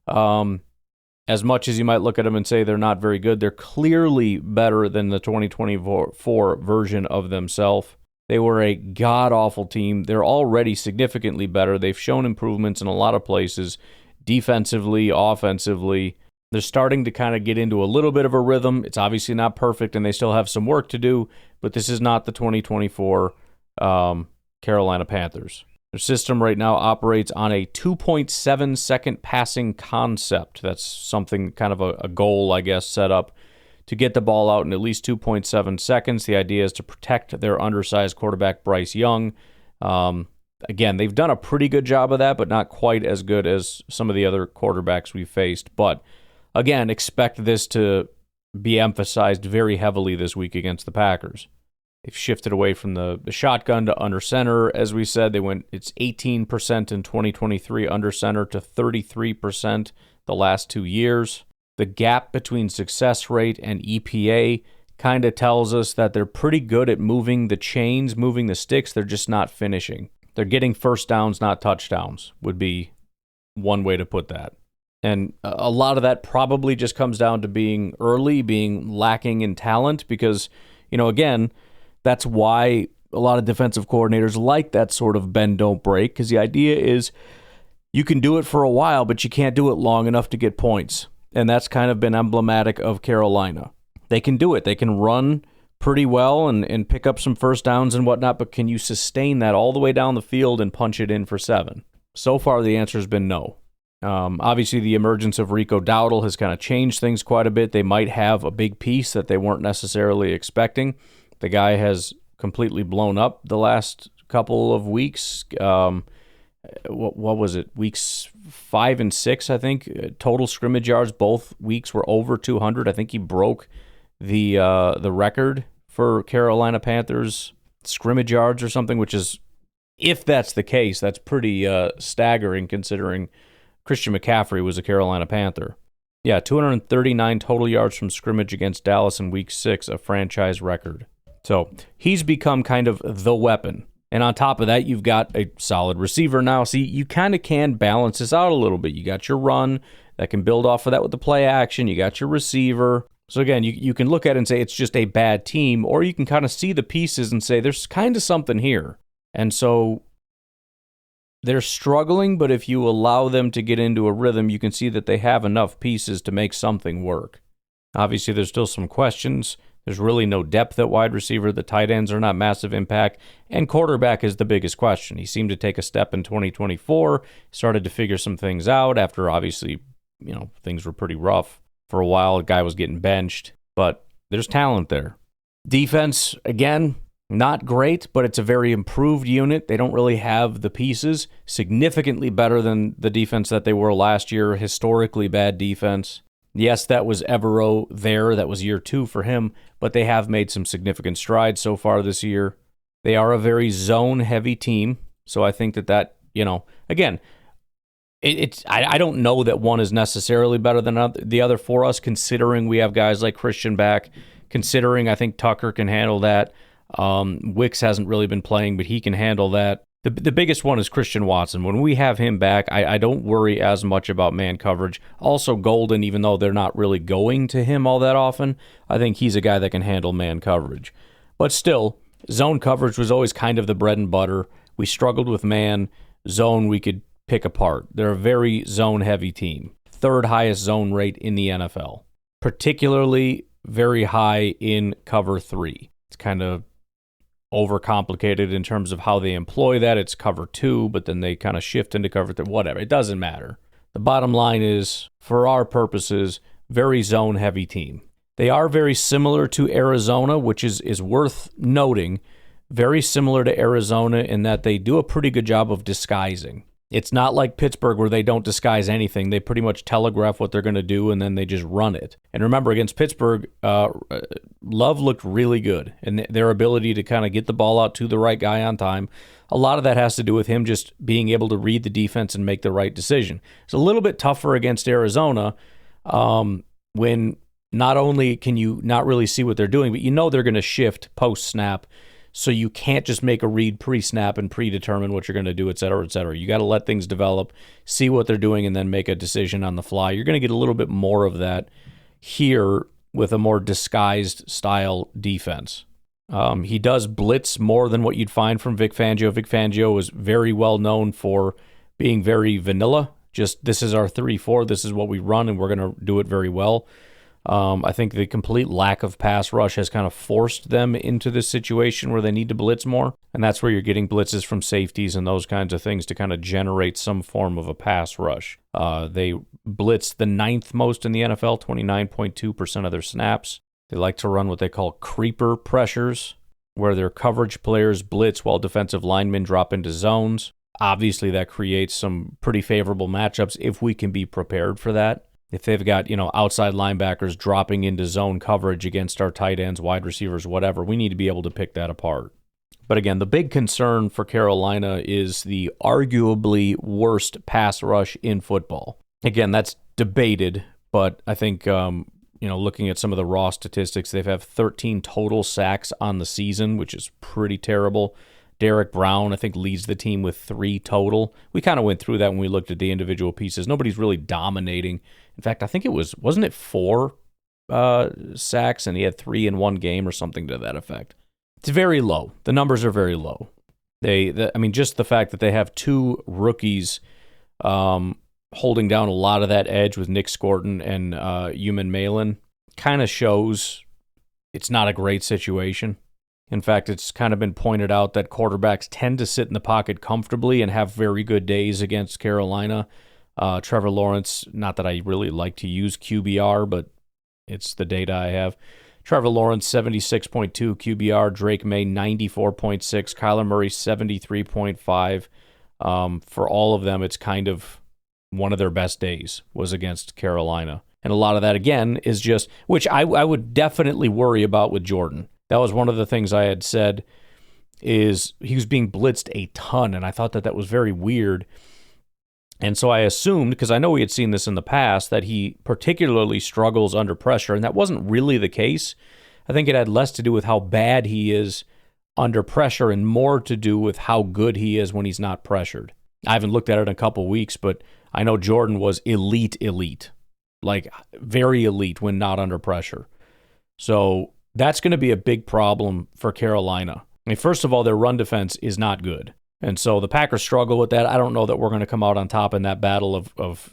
As much as you might look at them and say they're not very good, they're clearly better than the 2024 version of themselves. They were a god-awful team. They're already significantly better. They've shown improvements in a lot of places, defensively, offensively. They're starting to kind of get into a little bit of a rhythm. It's obviously not perfect, and they still have some work to do, but this is not the 2024 Carolina Panthers. Their system right now operates on a 2.7-second passing concept. That's something, kind of a goal, I guess, set up to get the ball out in at least 2.7 seconds. The idea is to protect their undersized quarterback, Bryce Young. Again, they've done a pretty good job of that, but not quite as good as some of the other quarterbacks we've faced. But again, expect this to be emphasized very heavily this week against the Packers. They've shifted away from the shotgun to under center. As we said, it's 18% in 2023 under center to 33% the last 2 years. The gap between success rate and EPA kind of tells us that they're pretty good at moving the chains, moving the sticks. They're just not finishing. They're getting first downs, not touchdowns, would be one way to put that. And a lot of that probably just comes down to being early, being lacking in talent, because, again, that's why a lot of defensive coordinators like that sort of bend, don't break, because the idea is you can do it for a while, but you can't do it long enough to get points. And that's kind of been emblematic of Carolina. They can do it. They can run pretty well and pick up some first downs and whatnot, but can you sustain that all the way down the field and punch it in for 7? So far, the answer has been no. Obviously, the emergence of Rico Dowdle has kind of changed things quite a bit. They might have a big piece that they weren't necessarily expecting. The guy has completely blown up the last couple of weeks. What was it? Weeks 5 and 6, I think. Total scrimmage yards, both weeks were over 200. I think he broke the record for Carolina Panthers scrimmage yards or something, which is, if that's the case, that's pretty staggering considering Christian McCaffrey was a Carolina Panther. Yeah, 239 total yards from scrimmage against Dallas in Week 6, a franchise record. So he's become kind of the weapon. And on top of that, you've got a solid receiver now. See, you kind of can balance this out a little bit. You got your run that can build off of that with the play action. You got your receiver. So again, you can look at it and say it's just a bad team, or you can kind of see the pieces and say there's kind of something here. And so they're struggling, but if you allow them to get into a rhythm, you can see that they have enough pieces to make something work. Obviously, there's still some questions. There's really no depth at wide receiver. The tight ends are not massive impact. And quarterback is the biggest question. He seemed to take a step in 2024, started to figure some things out after obviously, things were pretty rough. For a while, the guy was getting benched, but there's talent there. Defense, again, not great, but it's a very improved unit. They don't really have the pieces. Significantly better than the defense that they were last year. Historically bad defense. Yes, that was Evero there. That was year 2 for him, but they have made some significant strides so far this year. They are a very zone-heavy team, so I think that again, I don't know that one is necessarily better than the other for us, considering we have guys like Christian back, considering I think Tucker can handle that. Wicks hasn't really been playing, but he can handle that. The biggest one is Christian Watson. When we have him back, I don't worry as much about man coverage. Also Golden, even though they're not really going to him all that often, I think he's a guy that can handle man coverage. But still, zone coverage was always kind of the bread and butter. We struggled with man. Zone we could pick apart. They're a very zone-heavy team. 3rd highest zone rate in the NFL. Particularly very high in cover 3. It's kind of overcomplicated in terms of how they employ that. It's cover 2, but then they kind of shift into cover 3. Whatever. It doesn't matter. The bottom line is, for our purposes, very zone-heavy team. They are very similar to Arizona, which is worth noting. Very similar to Arizona in that they do a pretty good job of disguising. It's not like Pittsburgh where they don't disguise anything. They pretty much telegraph what they're going to do, and then they just run it. And remember, against Pittsburgh, Love looked really good, and their ability to kind of get the ball out to the right guy on time. A lot of that has to do with him just being able to read the defense and make the right decision. It's a little bit tougher against Arizona when not only can you not really see what they're doing, but they're going to shift post-snap. So you can't just make a read pre-snap and predetermine what you're going to do, et cetera, et cetera. You got to let things develop, see what they're doing, and then make a decision on the fly. You're going to get a little bit more of that here with a more disguised style defense. He does blitz more than what you'd find from Vic Fangio. Vic Fangio was very well known for being very vanilla. Just, this is our 3-4, this is what we run, and we're going to do it very well. I think the complete lack of pass rush has kind of forced them into this situation where they need to blitz more, and that's where you're getting blitzes from safeties and those kinds of things to kind of generate some form of a pass rush. They blitz the 9th most in the NFL, 29.2% of their snaps. They like to run what they call creeper pressures, where their coverage players blitz while defensive linemen drop into zones. Obviously, that creates some pretty favorable matchups if we can be prepared for that. If they've got, outside linebackers dropping into zone coverage against our tight ends, wide receivers, whatever, we need to be able to pick that apart. But again, the big concern for Carolina is the arguably worst pass rush in football. Again, that's debated, but I think, looking at some of the raw statistics, they've had 13 total sacks on the season, which is pretty terrible. Derek Brown, I think, leads the team with 3 total. We kind of went through that when we looked at the individual pieces. Nobody's really dominating. In fact, I think wasn't it 4 sacks, and he had 3 in one game or something to that effect. It's very low. The numbers are very low. Just the fact that they have 2 rookies holding down a lot of that edge with Nick Scorton and Human Malin kind of shows it's not a great situation. In fact, it's kind of been pointed out that quarterbacks tend to sit in the pocket comfortably and have very good days against Carolina. Trevor Lawrence, not that I really like to use QBR, but it's the data I have. Trevor Lawrence, 76.2 QBR. Drake May, 94.6. Kyler Murray, 73.5. For all of them, it's kind of one of their best days was against Carolina. And a lot of that, again, is just, which I would definitely worry about with Jordan. That was one of the things I had said, is he was being blitzed a ton, and I thought that was very weird. And so I assumed, because I know we had seen this in the past, that he particularly struggles under pressure, and that wasn't really the case. I think it had less to do with how bad he is under pressure and more to do with how good he is when he's not pressured. I haven't looked at it in a couple weeks, but I know Jordan was elite, like very elite when not under pressure. So that's going to be a big problem for Carolina. I mean, first of all, their run defense is not good. And so the Packers struggle with that. I don't know that we're going to come out on top in that battle of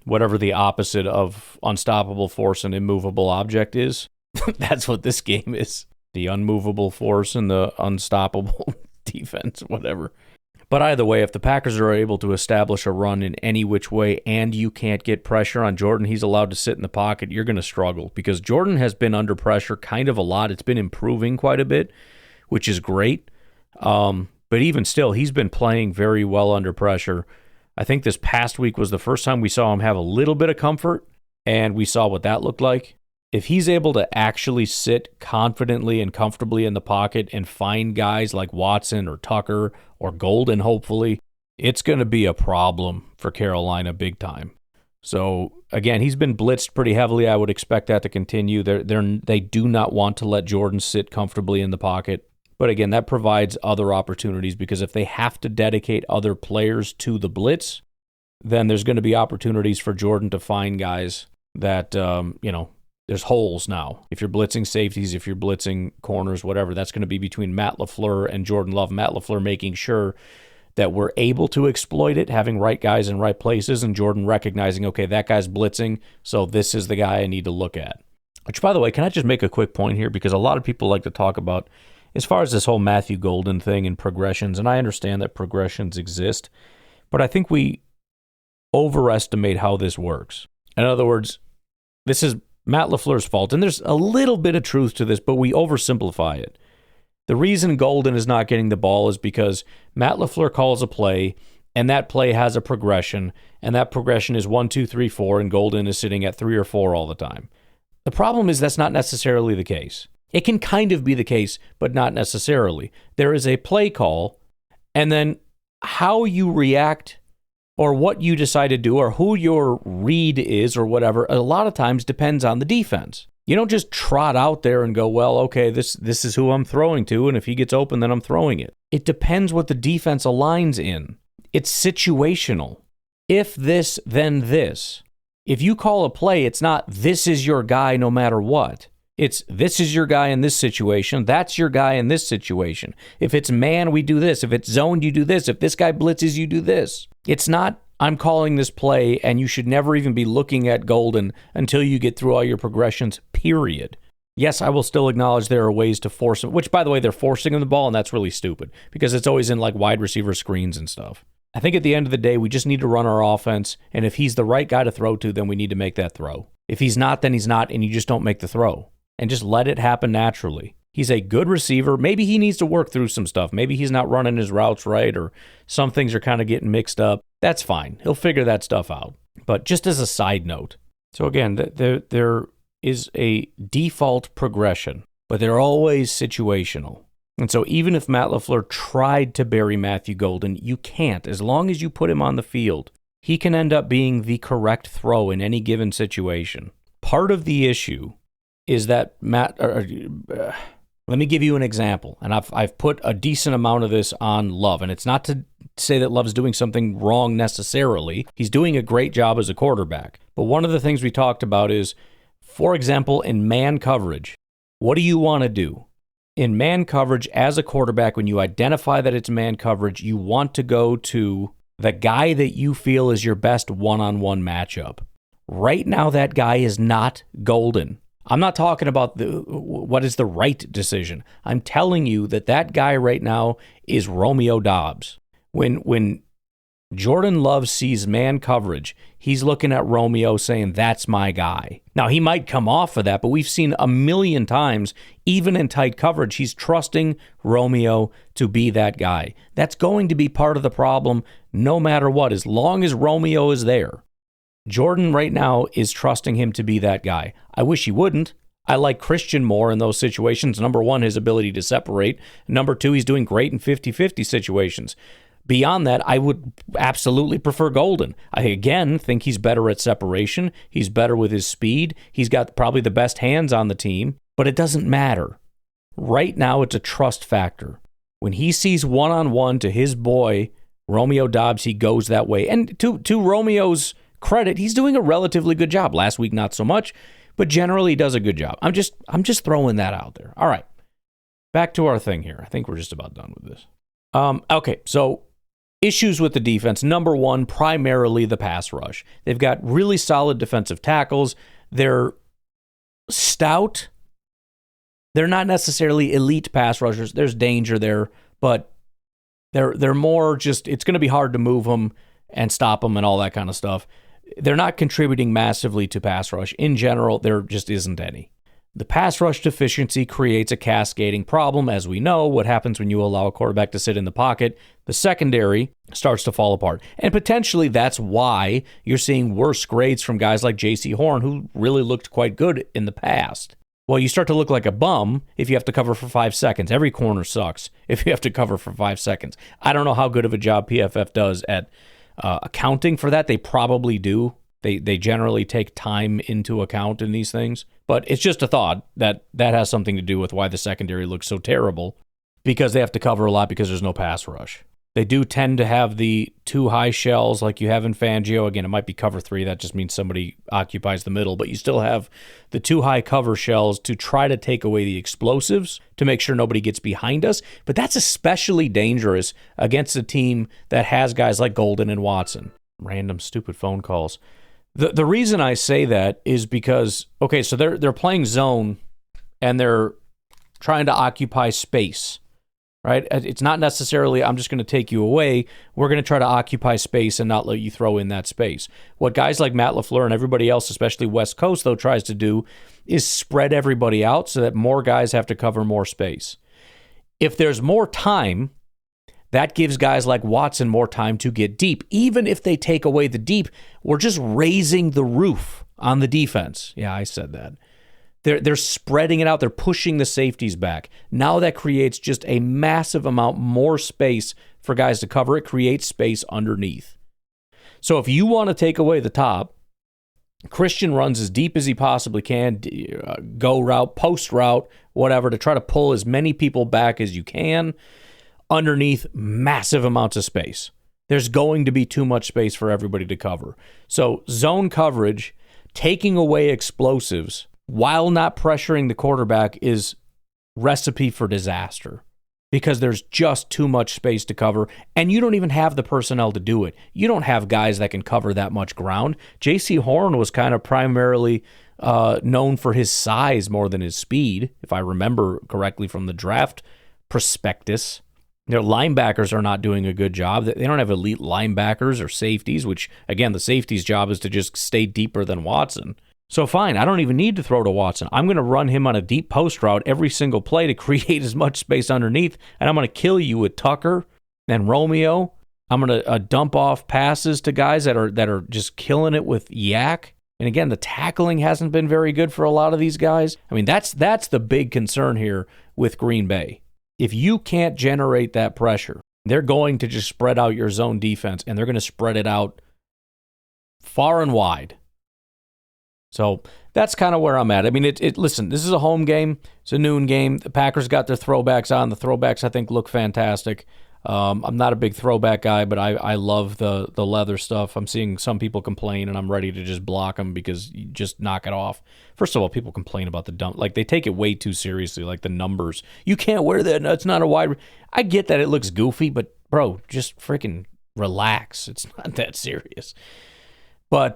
whatever the opposite of unstoppable force and immovable object is. That's what this game is. The unmovable force and the unstoppable defense, whatever. But either way, if the Packers are able to establish a run in any which way and you can't get pressure on Jordan, he's allowed to sit in the pocket, you're going to struggle. Because Jordan has been under pressure kind of a lot. It's been improving quite a bit, which is great. But even still, he's been playing very well under pressure. I think this past week was the first time we saw him have a little bit of comfort, and we saw what that looked like. If he's able to actually sit confidently and comfortably in the pocket and find guys like Watson or Tucker or Golden, hopefully, it's going to be a problem for Carolina big time. So, again, he's been blitzed pretty heavily. I would expect that to continue. They do not want to let Jordan sit comfortably in the pocket. But again, that provides other opportunities because if they have to dedicate other players to the blitz, then there's going to be opportunities for Jordan to find guys that, there's holes now. If you're blitzing safeties, if you're blitzing corners, whatever, that's going to be between Matt LaFleur and Jordan Love. Matt LaFleur making sure that we're able to exploit it, having right guys in right places, and Jordan recognizing, okay, that guy's blitzing, so this is the guy I need to look at. Which, by the way, can I just make a quick point here? Because a lot of people like to talk about as far as this whole Matthew Golden thing and progressions, and I understand that progressions exist, but I think we overestimate how this works. In other words, this is Matt LaFleur's fault, and there's a little bit of truth to this, but we oversimplify it. The reason Golden is not getting the ball is because Matt LaFleur calls a play, and that play has a progression, and that progression is 1, 2, 3, 4, and Golden is sitting at 3 or 4 all the time. The problem is that's not necessarily the case. It can kind of be the case, but not necessarily. There is a play call, and then how you react or what you decide to do or who your read is or whatever, a lot of times depends on the defense. You don't just trot out there and go, well, okay, this is who I'm throwing to, and if he gets open, then I'm throwing it. It depends what the defense aligns in. It's situational. If this, then this. If you call a play, it's not this is your guy no matter what. It's this is your guy in this situation. That's your guy in this situation. If it's man, we do this. If it's zoned, you do this. If this guy blitzes, you do this. It's not I'm calling this play and you should never even be looking at Golden until you get through all your progressions, period. Yes, I will still acknowledge there are ways to force him, which, by the way, they're forcing him the ball, and that's really stupid because it's always in like wide receiver screens and stuff. I think at the end of the day, we just need to run our offense, and if he's the right guy to throw to, then we need to make that throw. If he's not, then he's not, and you just don't make the throw. And just let it happen naturally. He's a good receiver. Maybe he needs to work through some stuff. Maybe he's not running his routes right, or some things are kind of getting mixed up. That's fine. He'll figure that stuff out. But just as a side note, so again, there is a default progression, but they're always situational. And so even if Matt LaFleur tried to bury Matthew Golden, you can't. As long as you put him on the field, he can end up being the correct throw in any given situation. Part of the issue is that let me give you an example, and I've put a decent amount of this on Love, and it's not to say that Love's doing something wrong necessarily. He's doing a great job as a quarterback. But one of the things we talked about is, for example, in man coverage, what do you want to do? In man coverage, as a quarterback, when you identify that it's man coverage, you want to go to the guy that you feel is your best one-on-one matchup. Right now, that guy is not Golden. I'm not talking about what is the right decision. I'm telling you that guy right now is Romeo Doubs. When Jordan Love sees man coverage, he's looking at Romeo saying, that's my guy. Now, he might come off of that, but we've seen a million times, even in tight coverage, he's trusting Romeo to be that guy. That's going to be part of the problem no matter what, as long as Romeo is there. Jordan right now is trusting him to be that guy. I wish he wouldn't. I like Christian more in those situations. Number one, his ability to separate. Number two, he's doing great in 50-50 situations. Beyond that, I would absolutely prefer Golden. I, again, think he's better at separation. He's better with his speed. He's got probably the best hands on the team, but it doesn't matter. Right now, it's a trust factor. When he sees one-on-one to his boy, Romeo Doubs, he goes that way. And to Romeo's credit, he's doing a relatively good job. Last week, not so much, but generally he does a good job. I'm just throwing that out there. All right, back to our thing here. I think we're just about done with this. Okay, so issues with the defense. Number one, primarily the pass rush. They've got really solid defensive tackles. They're stout. They're not necessarily elite pass rushers. There's danger there, but they're more just, it's going to be hard to move them and stop them and all that kind of stuff. They're not contributing massively to pass rush. In general, there just isn't any. The pass rush deficiency creates a cascading problem. As we know, what happens when you allow a quarterback to sit in the pocket, the secondary starts to fall apart. And potentially that's why you're seeing worse grades from guys like J.C. Horn, who really looked quite good in the past. Well, you start to look like a bum if you have to cover for 5 seconds. Every corner sucks if you have to cover for 5 seconds. I don't know how good of a job PFF does at accounting for that. They probably do. They generally take time into account in these things. But it's just a thought that has something to do with why the secondary looks so terrible, because they have to cover a lot because there's no pass rush. They do tend to have the 2 high shells like you have in Fangio. Again, it might be cover 3. That just means somebody occupies the middle. But you still have the 2 high cover shells to try to take away the explosives to make sure nobody gets behind us. But that's especially dangerous against a team that has guys like Golden and Watson. Random stupid phone calls. The reason I say that is because, okay, so they're playing zone and they're trying to occupy space. Right? It's not necessarily, I'm just going to take you away. We're going to try to occupy space and not let you throw in that space. What guys like Matt LaFleur and everybody else, especially West Coast, though, tries to do is spread everybody out so that more guys have to cover more space. If there's more time, that gives guys like Watson more time to get deep. Even if they take away the deep, we're just raising the roof on the defense. Yeah, I said that. They're spreading it out. They're pushing the safeties back. Now that creates just a massive amount more space for guys to cover. It creates space underneath. So if you want to take away the top, Christian runs as deep as he possibly can, go route, post route, whatever, to try to pull as many people back as you can underneath massive amounts of space. There's going to be too much space for everybody to cover. So zone coverage, taking away explosives, while not pressuring the quarterback, is recipe for disaster because there's just too much space to cover, and you don't even have the personnel to do it. You don't have guys that can cover that much ground. J.C. Horn was kind of primarily known for his size more than his speed, if I remember correctly from the draft prospectus. Their linebackers are not doing a good job. They don't have elite linebackers or safeties, which, again, the safety's job is to just stay deeper than Watson. So fine, I don't even need to throw to Watson. I'm going to run him on a deep post route every single play to create as much space underneath, and I'm going to kill you with Tucker and Romeo. I'm going to dump off passes to guys that are just killing it with Yak. And again, the tackling hasn't been very good for a lot of these guys. I mean, that's the big concern here with Green Bay. If you can't generate that pressure, they're going to just spread out your zone defense, and they're going to spread it out far and wide. So that's kind of where I'm at. I mean, listen, this is a home game. It's a noon game. The Packers got their throwbacks on. The throwbacks, I think, look fantastic. I'm not a big throwback guy, but I love the leather stuff. I'm seeing some people complain, and I'm ready to just block them because you just knock it off. First of all, people complain about the dump. Like, they take it way too seriously, like the numbers. You can't wear that. It's not a wide. I get that it looks goofy, but, bro, just freaking relax. It's not that serious. But,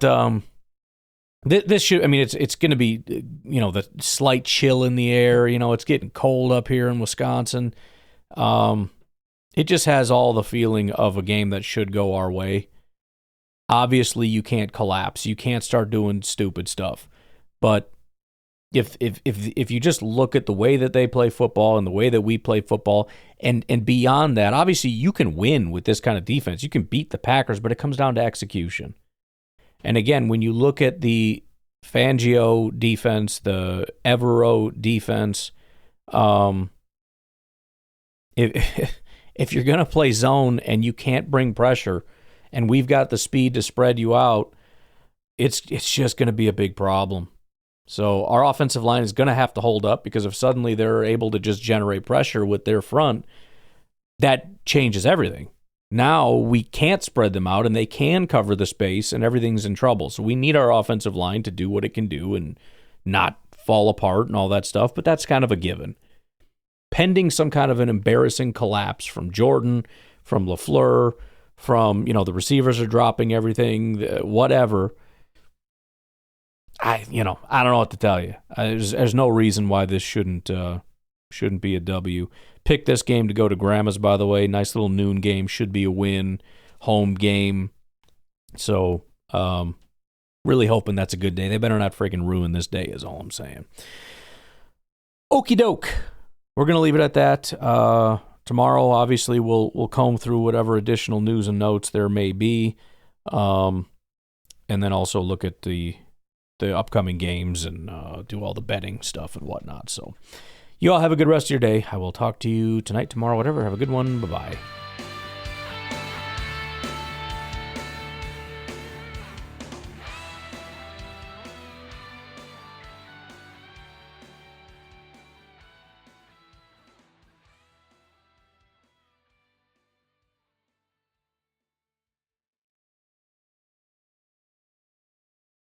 this should, I mean, it's going to be, the slight chill in the air. It's getting cold up here in Wisconsin. It just has all the feeling of a game that should go our way. Obviously, you can't collapse. You can't start doing stupid stuff. But if you just look at the way that they play football and the way that we play football, and beyond that, obviously you can win with this kind of defense. You can beat the Packers, but it comes down to execution. And again, when you look at the Fangio defense, the Evero defense, if you're going to play zone and you can't bring pressure, and we've got the speed to spread you out, it's just going to be a big problem. So our offensive line is going to have to hold up, because if suddenly they're able to just generate pressure with their front, that changes everything. Now we can't spread them out, and they can cover the space, and everything's in trouble. So we need our offensive line to do what it can do and not fall apart and all that stuff, but that's kind of a given. Pending some kind of an embarrassing collapse from Jordan, from LaFleur, from, the receivers are dropping everything, whatever. I don't know what to tell you. There's no reason why this shouldn't be a W. Pick this game to go to Grandma's, by the way. Nice little noon game. Should be a win. Home game. So, really hoping that's a good day. They better not freaking ruin this day is all I'm saying. Okie doke. We're going to leave it at that. Tomorrow, obviously, we'll comb through whatever additional news and notes there may be. And then also look at the upcoming games and do all the betting stuff and whatnot. So you all have a good rest of your day. I will talk to you tonight, tomorrow, whatever. Have a good one. Bye-bye.